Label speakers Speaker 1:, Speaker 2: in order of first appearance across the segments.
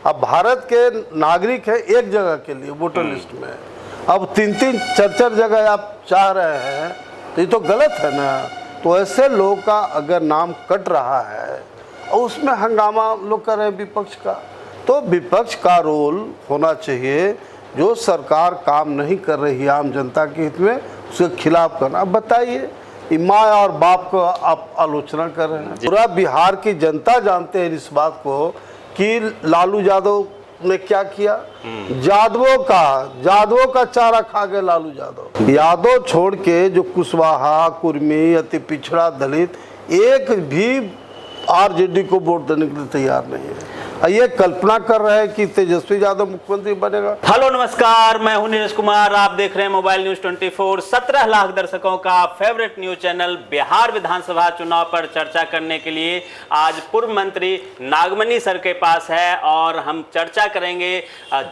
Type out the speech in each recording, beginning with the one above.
Speaker 1: अब भारत के नागरिक है एक जगह के लिए वोटर लिस्ट में, अब 3-3 4-4 जगह आप चाह रहे हैं, तो ये तो गलत है ना। तो ऐसे लोगों का अगर नाम कट रहा है और उसमें हंगामा लोग कर रहे हैं विपक्ष का, तो विपक्ष का रोल होना चाहिए, जो सरकार काम नहीं कर रही है आम जनता के हित में उसके खिलाफ करना। अब बताइए, माँ और बाप को आप आलोचना कर रहे हैं। पूरा बिहार की जनता जानते हैं इस बात को कि लालू यादव ने क्या किया। यादवों का चारा खा गए लालू यादव छोड़ के जो कुशवाहा, कुर्मी, अति पिछड़ा, दलित एक भी आरजेडी को वोट देने के लिए तैयार नहीं है। ये कल्पना कर रहे हैं कि तेजस्वी यादव मुख्यमंत्री बनेगा।
Speaker 2: हेलो नमस्कार, मैं हूं नीरज कुमार, आप देख रहे हैं मोबाइल न्यूज 24। 17 लाख दर्शकों का फेवरेट न्यूज चैनल। बिहार विधानसभा चुनाव पर चर्चा करने के लिए आज पूर्व मंत्री नागमणि सर के पास है और हम चर्चा करेंगे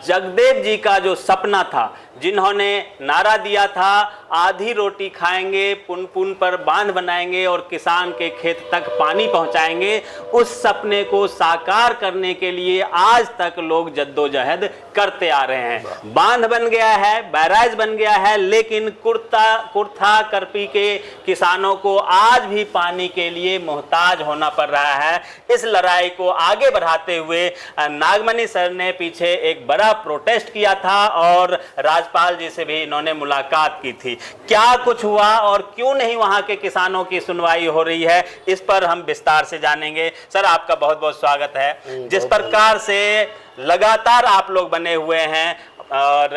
Speaker 2: जगदेव जी का जो सपना था, जिन्होंने नारा दिया था आधी रोटी खाएंगे, पुन पुन पर बांध बनाएंगे और किसान के खेत तक पानी पहुंचाएंगे। उस सपने को साकार करने के लिए आज तक लोग जद्दोजहद करते आ रहे हैं। बांध बन गया है, बैराज बन गया है, लेकिन कुर्था करपी के किसानों को आज भी पानी के लिए मोहताज होना पड़ रहा है। इस लड़ाई को आगे बढ़ाते हुए नागमणि सर ने पीछे एक बड़ा प्रोटेस्ट किया था और राज्यपाल जी से भी इन्होंने मुलाकात की थी। क्या कुछ हुआ और क्यों नहीं वहां के किसानों की सुनवाई हो रही है, इस पर हम विस्तार से जानेंगे। सर, आपका बहुत बहुत स्वागत है। जिस प्रकार से लगातार आप लोग बने हुए हैं और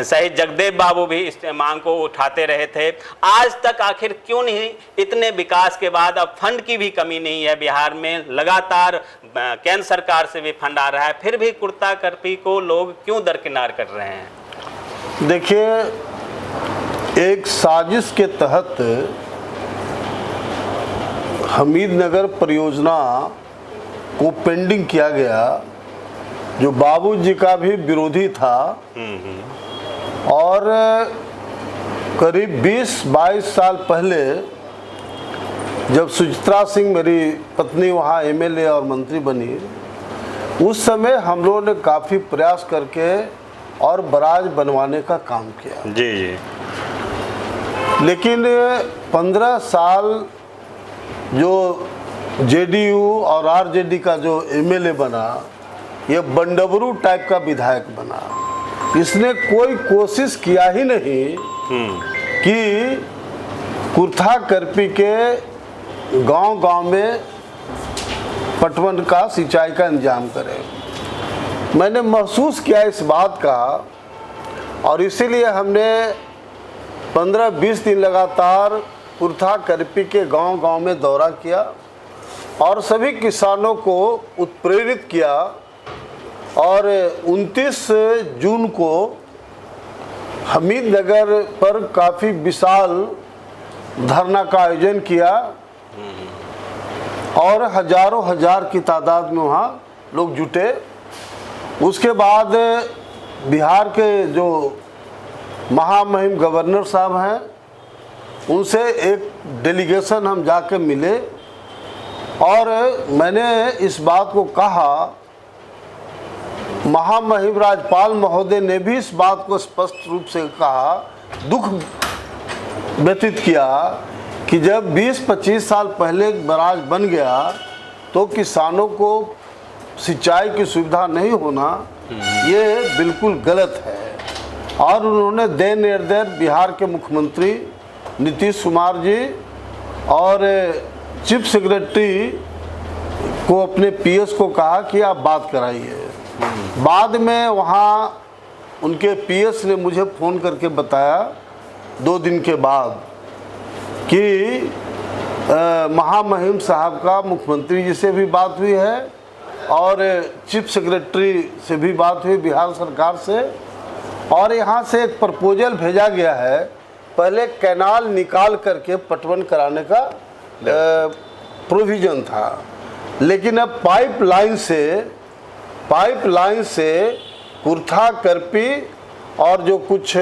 Speaker 2: शहीद जगदेव बाबू भी इस मांग को उठाते रहे थे, आज तक आखिर क्यों नहीं? इतने विकास के बाद अब फंड की भी कमी नहीं है बिहार में, लगातार केंद्र सरकार से भी फंड आ रहा है, फिर भी कुर्ता करपी को लोग क्यों दरकिनार कर रहे हैं?
Speaker 1: देखिए, एक साजिश के तहत हमीदनगर परियोजना को पेंडिंग किया गया, जो बाबूजी का भी विरोधी था, और करीब 20-22 साल पहले जब सुचित्रा सिंह मेरी पत्नी वहाँ एमएलए और मंत्री बनी, उस समय हम लोगों ने काफ़ी प्रयास करके और बराज बनवाने का काम किया।
Speaker 2: जी।
Speaker 1: लेकिन 15 साल जो जेडीयू और आरजेडी का जो एमएलए बना, ये बंडबरू टाइप का विधायक बना। इसने कोई कोशिश किया ही नहीं कि कुर्था करपी के गांव-गांव में पटवन का, सिंचाई का इंतजाम करे। मैंने महसूस किया इस बात का, और इसीलिए हमने 15-20 दिन लगातार कुर्था करपी के गांव-गांव में दौरा किया और सभी किसानों को उत्प्रेरित किया, और 29 जून को हमीदनगर पर काफ़ी विशाल धरना का आयोजन किया और हजारों हजार की तादाद में वहाँ लोग जुटे। उसके बाद बिहार के जो महामहिम गवर्नर साहब हैं, उनसे एक डेलीगेशन हम जाके मिले और मैंने इस बात को कहा। महामहिम राज्यपाल महोदय ने भी इस बात को स्पष्ट रूप से कहा, दुख व्यतीत किया कि जब 20-25 साल पहले बराज बन गया तो किसानों को सिंचाई की सुविधा नहीं होना, ये बिल्कुल गलत है। और उन्होंने दे निर्देश बिहार के मुख्यमंत्री नीतीश कुमार जी और चीफ सेक्रेटरी को, अपने पीएस को कहा कि आप बात कराइए। बाद में वहाँ उनके पीएस ने मुझे फ़ोन करके बताया 2 दिन के बाद कि महामहिम साहब का मुख्यमंत्री जी से भी बात हुई है और चीफ सेक्रेटरी से भी बात हुई बिहार सरकार से, और यहाँ से एक प्रपोजल भेजा गया है। पहले कैनाल निकाल करके पटवन कराने का प्रोविज़न था, लेकिन अब पाइपलाइन से कुर्था करपी और जो कुछ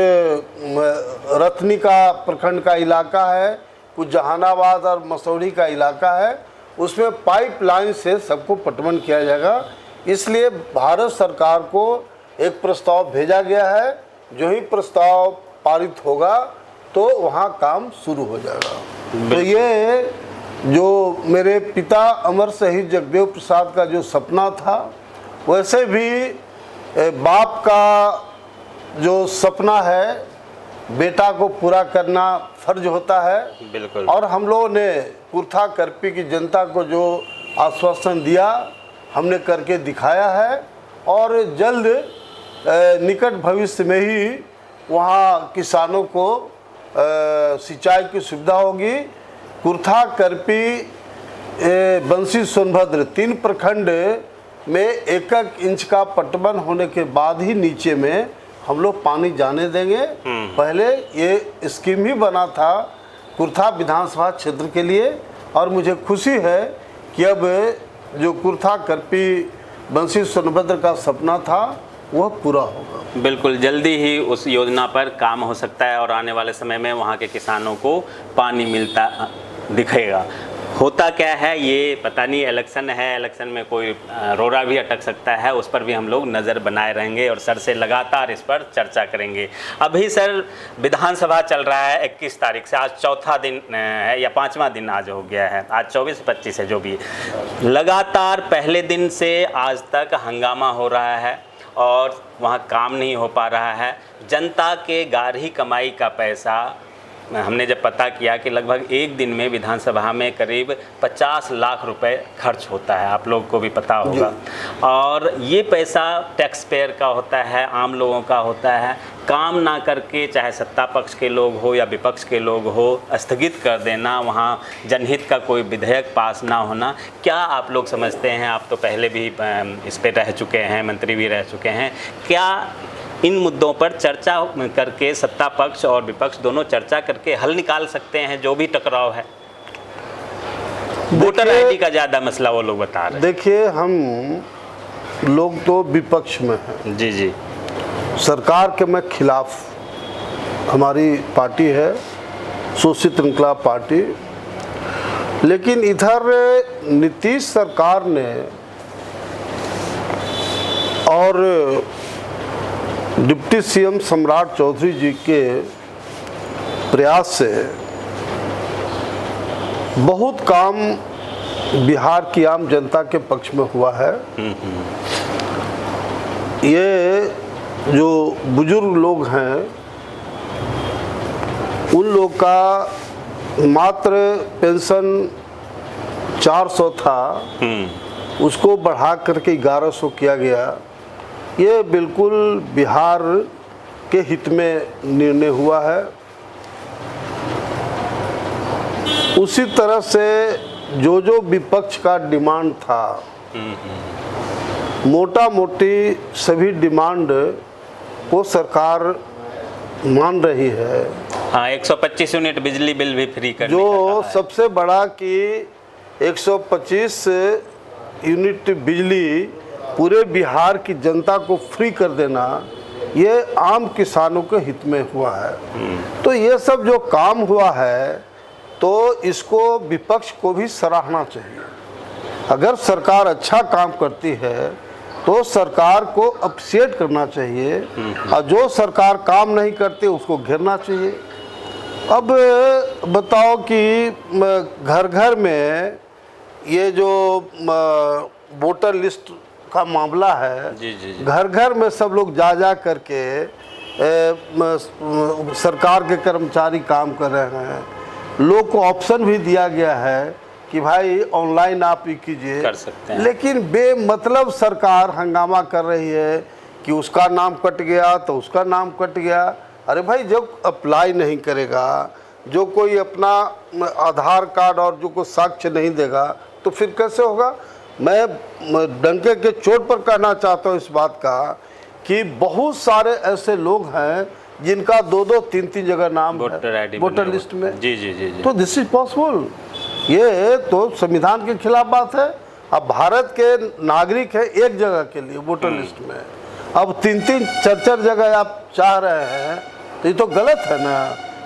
Speaker 1: रतनी का प्रखंड का इलाका है, कुछ जहानाबाद और मसौड़ी का इलाका है, उसमें पाइपलाइन से सबको पटवन किया जाएगा। इसलिए भारत सरकार को एक प्रस्ताव भेजा गया है। जो ही प्रस्ताव पारित होगा तो वहाँ काम शुरू हो जाएगा। तो ये जो मेरे पिता अमर शहीद जगदेव प्रसाद का जो सपना था, वैसे भी बाप का जो सपना है बेटा को पूरा करना फर्ज होता है।
Speaker 2: बिल्कुल।
Speaker 1: और हम लोगों ने कुर्था करपी की जनता को जो आश्वासन दिया हमने करके दिखाया है, और जल्द निकट भविष्य में ही वहाँ किसानों को सिंचाई की सुविधा होगी। कुर्था करपी बंसी सोनभद्र 3 प्रखंड में 1-1 इंच का पटवन होने के बाद ही नीचे में हम लोग पानी जाने देंगे। पहले ये स्कीम ही बना था कुर्था विधानसभा क्षेत्र के लिए, और मुझे खुशी है कि अब जो कुर्था करपी बंसी सोनभद्र का सपना था वह पूरा होगा।
Speaker 2: बिल्कुल, जल्दी ही उस योजना पर काम हो सकता है और आने वाले समय में वहाँ के किसानों को पानी मिलता दिखेगा। होता क्या है ये पता नहीं, इलेक्शन है, इलेक्शन में कोई रोड़ा भी अटक सकता है, उस पर भी हम लोग नज़र बनाए रहेंगे और सर से लगातार इस पर चर्चा करेंगे। अभी सर विधानसभा चल रहा है 21 तारीख से, आज चौथा दिन है या 5वां दिन आज हो गया है, आज 24-25 है जो भी। लगातार पहले दिन से आज तक हंगामा हो रहा है और वहाँ काम नहीं हो पा रहा है। जनता के गाढ़ी कमाई का पैसा, हमने जब पता किया कि लगभग एक दिन में विधानसभा में करीब 50 लाख रुपए खर्च होता है, आप लोग को भी पता होगा, और ये पैसा टैक्स पेयर का होता है, आम लोगों का होता है। काम ना करके, चाहे सत्ता पक्ष के लोग हो या विपक्ष के लोग हो, स्थगित कर देना, वहाँ जनहित का कोई विधेयक पास ना होना, क्या आप लोग समझते हैं? आप तो पहले भी इस पे रह चुके हैं, मंत्री भी रह चुके हैं, क्या इन मुद्दों पर चर्चा करके सत्ता पक्ष और विपक्ष दोनों चर्चा करके हल निकाल सकते हैं जो भी टकराव है? वोटर आईडी का ज़्यादा मसला वो लोग बता रहे हैं।
Speaker 1: देखिए, हम लोग तो विपक्ष में हैं।
Speaker 2: जी जी।
Speaker 1: सरकार के मैं खिलाफ, हमारी पार्टी है शोषित इनकलाब पार्टी, लेकिन इधर नीतीश सरकार ने और डिप्टी सीएम सम्राट चौधरी जी के प्रयास से बहुत काम बिहार की आम जनता के पक्ष में हुआ है। ये जो बुजुर्ग लोग हैं उन लोग का मात्र पेंशन 400 था, उसको बढ़ा करके 1100 किया गया। ये बिल्कुल बिहार के हित में निर्णय हुआ है। उसी तरह से जो विपक्ष का डिमांड था, मोटा मोटी सभी डिमांड को सरकार मान रही है।
Speaker 2: हाँ, 125 यूनिट बिजली बिल भी फ्री करने
Speaker 1: जो सबसे बड़ा कि 125 यूनिट बिजली पूरे बिहार की जनता को फ्री कर देना, ये आम किसानों के हित में हुआ है। तो ये सब जो काम हुआ है तो इसको विपक्ष को भी सराहना चाहिए। अगर सरकार अच्छा काम करती है तो सरकार को अप्रिशिएट करना चाहिए, और जो सरकार काम नहीं करती उसको घेरना चाहिए। अब बताओ कि घर घर में ये जो वोटर लिस्ट का मामला है,
Speaker 2: जी जी जी।
Speaker 1: घर घर में सब लोग जा करके सरकार के कर्मचारी काम कर रहे हैं। लोग को ऑप्शन भी दिया गया है कि भाई ऑनलाइन आप ये कीजिए,
Speaker 2: कर सकते हैं,
Speaker 1: लेकिन बेमतलब सरकार हंगामा कर रही है कि उसका नाम कट गया तो उसका नाम कट गया। अरे भाई, जब अप्लाई नहीं करेगा, जो कोई अपना आधार कार्ड और जो कोई साक्ष्य नहीं देगा तो फिर कैसे होगा? मैं डंके के चोट पर कहना चाहता हूँ इस बात का कि बहुत सारे ऐसे लोग हैं जिनका 2-2, 3-3 जगह नाम है वोटर लिस्ट में।
Speaker 2: जी जी जी जी।
Speaker 1: तो दिस इज पॉसिबल। ये तो संविधान के खिलाफ बात है। अब भारत के नागरिक है एक जगह के लिए वोटर लिस्ट में, अब 3-3, 4-4 जगह आप चाह रहे हैं, तो ये तो गलत है ना।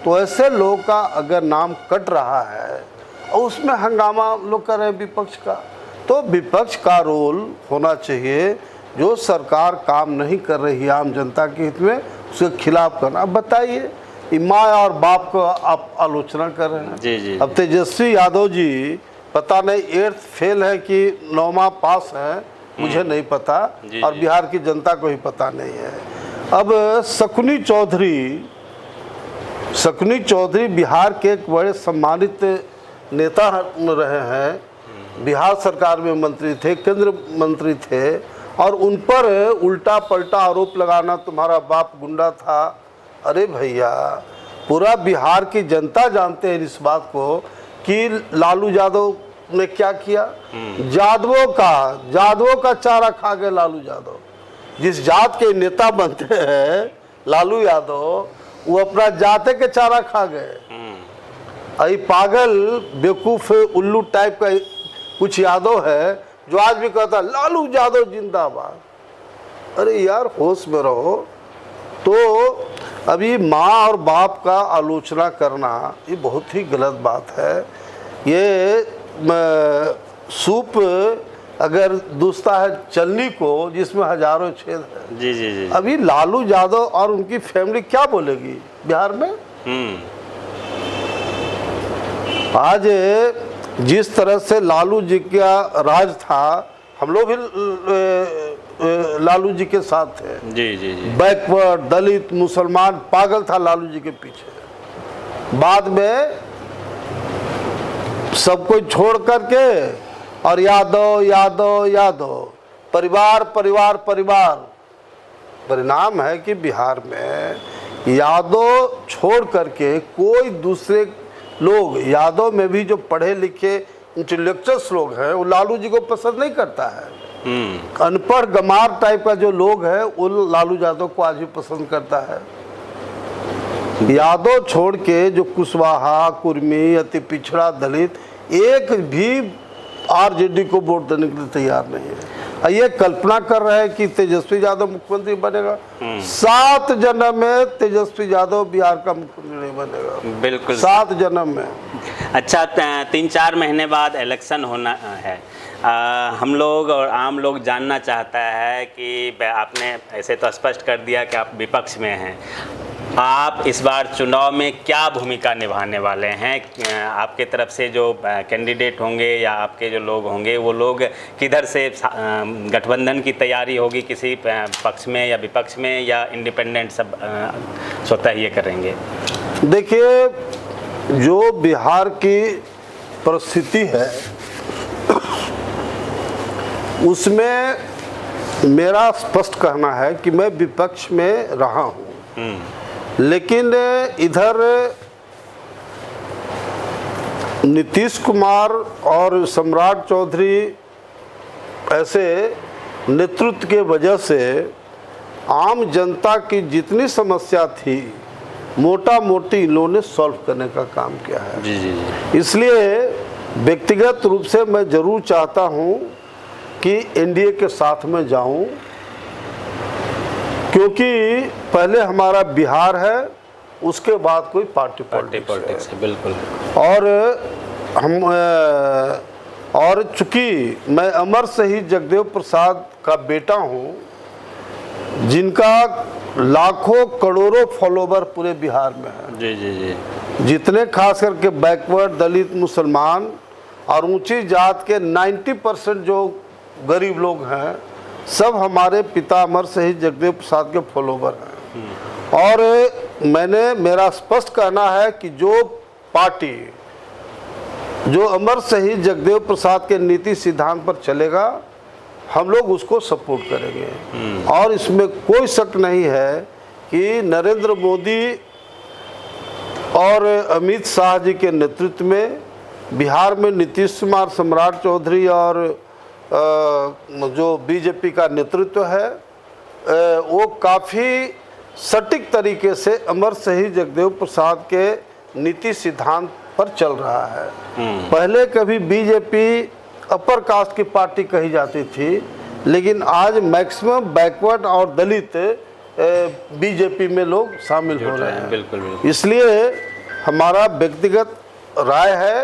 Speaker 1: तो ऐसे लोगों का अगर नाम कट रहा है और उसमें हंगामा लोग कर रहे हैं विपक्ष का, तो विपक्ष का रोल होना चाहिए, जो सरकार काम नहीं कर रही है आम जनता के हित में उसके खिलाफ करना। अब बताइए, माँ और बाप को आप आलोचना कर रहे हैं।
Speaker 2: जी जी।
Speaker 1: अब तेजस्वी यादव जी पता नहीं 8th फेल है कि 9वां पास है, मुझे नहीं पता,
Speaker 2: जी,
Speaker 1: और
Speaker 2: जी।
Speaker 1: बिहार की जनता को ही पता नहीं है। अब शकुनी चौधरी बिहार के एक बड़े सम्मानित नेता रहे हैं, बिहार सरकार में मंत्री थे, केंद्र मंत्री थे, और उन पर उल्टा पलटा आरोप लगाना तुम्हारा बाप गुंडा था। अरे भैया, पूरा बिहार की जनता जानते हैं इस बात को कि लालू यादव ने क्या किया। जादवों का चारा खा गए लालू यादव। जिस जात के नेता बनते हैं लालू यादव, वो अपना जाते के चारा खा गए। अरे पागल बेवकूफ उल्लू टाइप का कुछ यादव है जो आज भी कहता लालू यादव जिंदाबाद। अरे यार, होश में रहो। तो अभी माँ और बाप का आलोचना करना ये बहुत ही गलत बात है। ये सूप अगर दूसता है चलनी को जिसमें हजारों छेद है।
Speaker 2: जी जी जी।
Speaker 1: अभी लालू यादव और उनकी फैमिली क्या बोलेगी बिहार में? आज जिस तरह से लालू जी का राज था, हम लोग भी लालू जी के साथ थे।
Speaker 2: जी जी जी।
Speaker 1: बैकवर्ड, दलित, मुसलमान पागल था लालू जी के पीछे। बाद में सब कोई छोड़ करके और यादव यादव यादव, परिवार परिवार परिवार। परिणाम है कि बिहार में यादव छोड़ करके कोई दूसरे लोग, यादव में भी जो पढ़े लिखे इंटेलेक्चुअल्स लोग हैं, वो लालू जी को पसंद नहीं करता है। अनपढ़ गमार टाइप का जो लोग है वो लालू यादव को आज भी पसंद करता है। यादव छोड़ के जो कुशवाहा, कुर्मी, अति पिछड़ा, दलित, एक भी आरजेडी को वोट देने के लिए तैयार नहीं है। ये कल्पना कर रहे हैं कि तेजस्वी यादव मुख्यमंत्री बनेगा। 7 जन्म में तेजस्वी यादव बिहार का मुख्यमंत्री नहीं बनेगा।
Speaker 2: बिल्कुल
Speaker 1: 7 जन्म में।
Speaker 2: अच्छा, 3-4 महीने बाद इलेक्शन होना है। हम लोग और आम लोग जानना चाहता है कि आपने ऐसे तो स्पष्ट कर दिया कि आप विपक्ष में हैं, आप इस बार चुनाव में क्या भूमिका निभाने वाले हैं? आपके तरफ से जो कैंडिडेट होंगे या आपके जो लोग होंगे, वो लोग किधर से गठबंधन की तैयारी होगी, किसी पक्ष में या विपक्ष में, या इंडिपेंडेंट सब स्वतः ये करेंगे?
Speaker 1: देखिए, जो बिहार की परिस्थिति है उसमें मेरा स्पष्ट कहना है कि मैं विपक्ष में रहा हूँ, लेकिन इधर नीतीश कुमार और सम्राट चौधरी ऐसे नेतृत्व के वजह से आम जनता की जितनी समस्या थी मोटा मोटी इन लोगों ने सॉल्व करने का काम किया है।
Speaker 2: जी जी जी।
Speaker 1: इसलिए व्यक्तिगत रूप से मैं जरूर चाहता हूं कि एनडीए के साथ में जाऊं, क्योंकि पहले हमारा बिहार है, उसके बाद कोई पार्टी पॉलिटिक्स
Speaker 2: है। बिल्कुल।
Speaker 1: और चूंकि मैं अमर शहीद जगदेव प्रसाद का बेटा हूं, जिनका लाखों करोड़ों फॉलोवर पूरे बिहार में है।
Speaker 2: जी जी जी।
Speaker 1: जितने खास करके बैकवर्ड, दलित, मुसलमान और ऊंची जात के 90% जो गरीब लोग हैं, सब हमारे पिता अमर शहीद जगदेव प्रसाद के फॉलोवर हैं। और मेरा स्पष्ट कहना है कि जो पार्टी जो अमर शहीद जगदेव प्रसाद के नीति सिद्धांत पर चलेगा, हम लोग उसको सपोर्ट करेंगे। और इसमें कोई शक नहीं है कि नरेंद्र मोदी और अमित शाह जी के नेतृत्व में बिहार में नीतीश कुमार, सम्राट चौधरी और जो बीजेपी का नेतृत्व है, वो काफ़ी सटीक तरीके से अमर शहीद जगदेव प्रसाद के नीति सिद्धांत पर चल रहा है। पहले कभी बीजेपी अपर कास्ट की पार्टी कही जाती थी, लेकिन आज मैक्सिमम बैकवर्ड और दलित बीजेपी में लोग शामिल हो रहे हैं।
Speaker 2: बिल्कुल बिल्कुल।
Speaker 1: इसलिए हमारा व्यक्तिगत राय है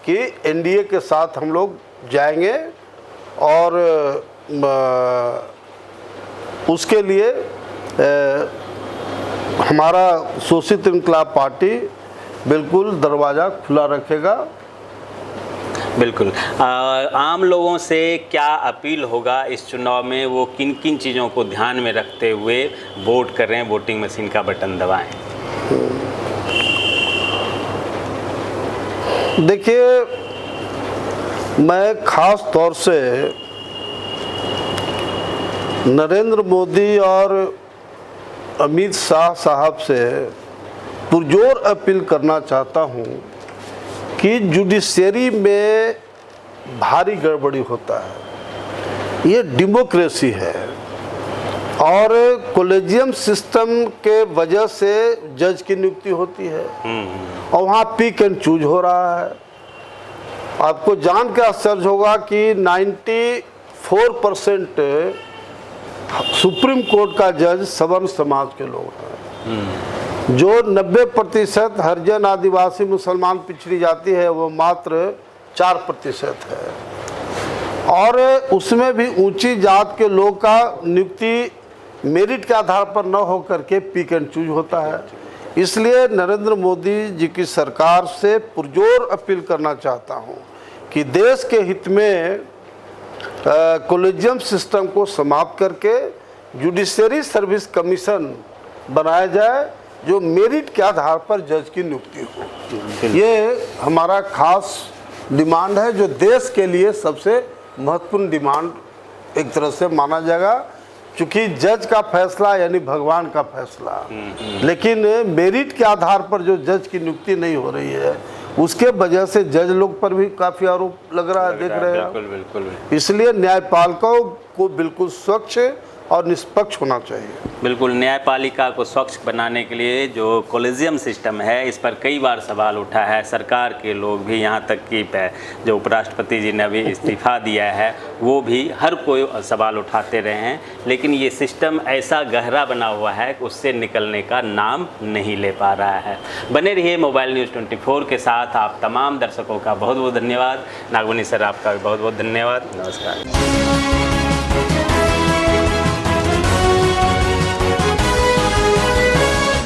Speaker 1: कि एनडीए के साथ हम लोग जाएंगे और उसके लिए हमारा शोषित इंकलाब पार्टी बिल्कुल दरवाज़ा खुला रखेगा।
Speaker 2: बिल्कुल। आम लोगों से क्या अपील होगा इस चुनाव में, वो किन किन चीज़ों को ध्यान में रखते हुए वोट करें, वोटिंग मशीन का बटन दबाएं?
Speaker 1: देखिए, मैं ख़ास तौर से नरेंद्र मोदी और अमित शाह साहब से पुरजोर अपील करना चाहता हूं कि जुडिशरी में भारी गड़बड़ी होता है। ये डेमोक्रेसी है और कॉलेजियम सिस्टम के वजह से जज की नियुक्ति होती है और वहाँ पिक एंड चूज हो रहा है। आपको जान के आश्चर्य होगा कि 94% सुप्रीम कोर्ट का जज सवर्ण समाज के लोग हैं। जो 90% हरिजन, आदिवासी, मुसलमान, पिछड़ी जाति है, वो मात्र 4% है। और उसमें भी ऊंची जात के लोग का नियुक्ति मेरिट के आधार पर न होकर के पिक एंड चूज होता है। इसलिए नरेंद्र मोदी जी की सरकार से पुरजोर अपील करना चाहता हूं कि देश के हित में कॉलेजियम सिस्टम को समाप्त करके जुडिशरी सर्विस कमीशन बनाया जाए जो मेरिट के आधार पर जज की नियुक्ति हो। ये हमारा खास डिमांड है, जो देश के लिए सबसे महत्वपूर्ण डिमांड एक तरह से माना जाएगा, क्योंकि जज का फैसला यानी भगवान का फैसला। लेकिन मेरिट के आधार पर जो जज की नियुक्ति नहीं हो रही है, उसके वजह से जज लोग पर भी काफ़ी आरोप लग रहा है, देख रहे हैं।
Speaker 2: बिल्कुल बिल्कुल।
Speaker 1: इसलिए न्यायपालिकाओं को बिल्कुल स्वच्छ और निष्पक्ष होना चाहिए।
Speaker 2: बिल्कुल, न्यायपालिका को स्वच्छ बनाने के लिए जो कॉलेजियम सिस्टम है, इस पर कई बार सवाल उठा है। सरकार के लोग भी, यहाँ तक कि जो उपराष्ट्रपति जी ने अभी इस्तीफा दिया है, वो भी हर कोई सवाल उठाते रहे हैं। लेकिन ये सिस्टम ऐसा गहरा बना हुआ है कि उससे निकलने का नाम नहीं ले पा रहा है। बने रहिए मोबाइल न्यूज़ 24 के साथ। आप तमाम दर्शकों का बहुत बहुत धन्यवाद। नागवनी सर, आपका भी बहुत बहुत धन्यवाद। नमस्कार।